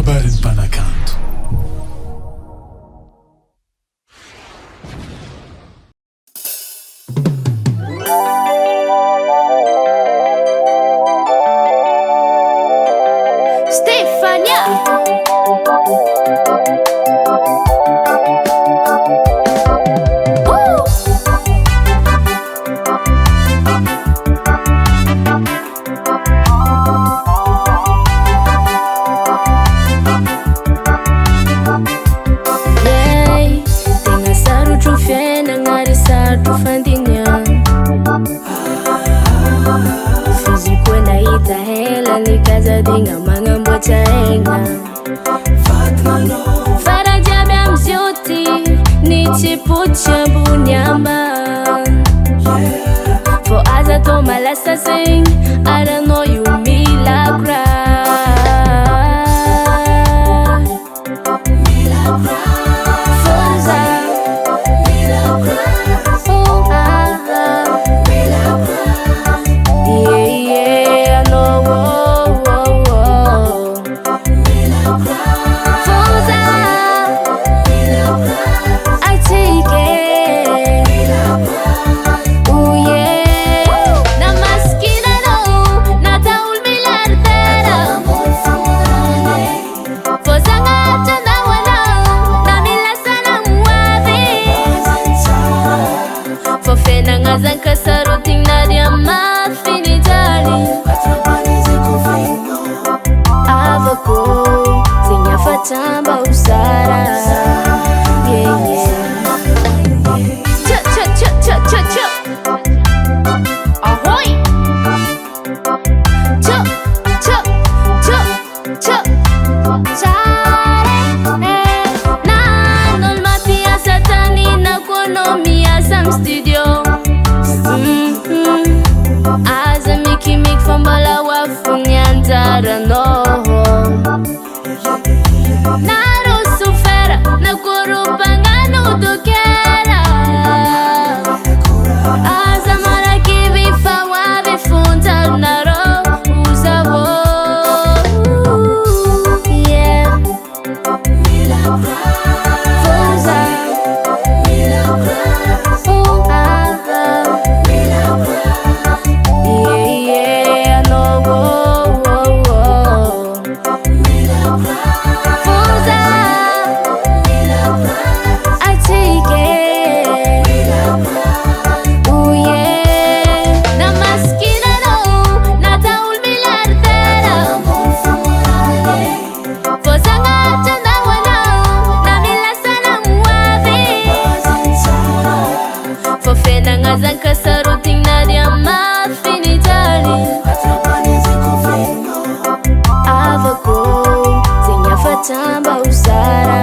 Kabaron'Ny Mpanakanto. Stephania. Tenga sarotro fiainagna ary sarotro fandiniagna. Fiziko nahita hela ny kazadigna magnamboatra aigna. Fara jiaby amizio ty ny tsipotsy ambony ambany. Fô aza atao malasa zegny ary anao io milagro. Zanka sarotin nadia mafinitali avako zegny afatamba usara. Ahoy nanol matiasa tani na konomia sam studio. Aza mikimik fambala wafuni anjaranoho. Naro sufera na kurupangano dukera. Aza marakibi fawabe funtal naro usawo. Yeah. Fuza zanka sarotin nadia mafinitali avako zegny afatamba usara.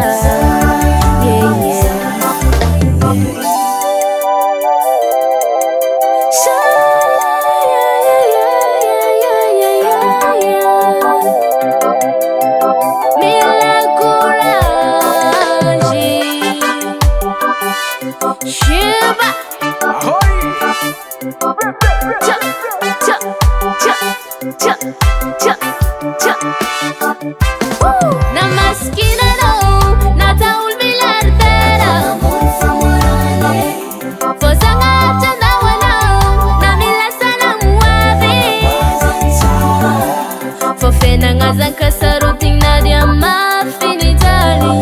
Zanka sarotin nadia mafinitali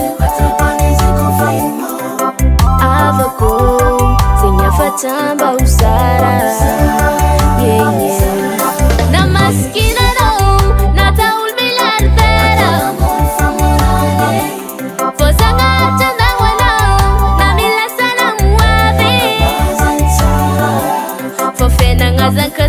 avako zegny afatamba usara. Na maskina no nataul milardera. Fô sagnatsa andahoanao na milasana moavy. Fô fiainagna zanka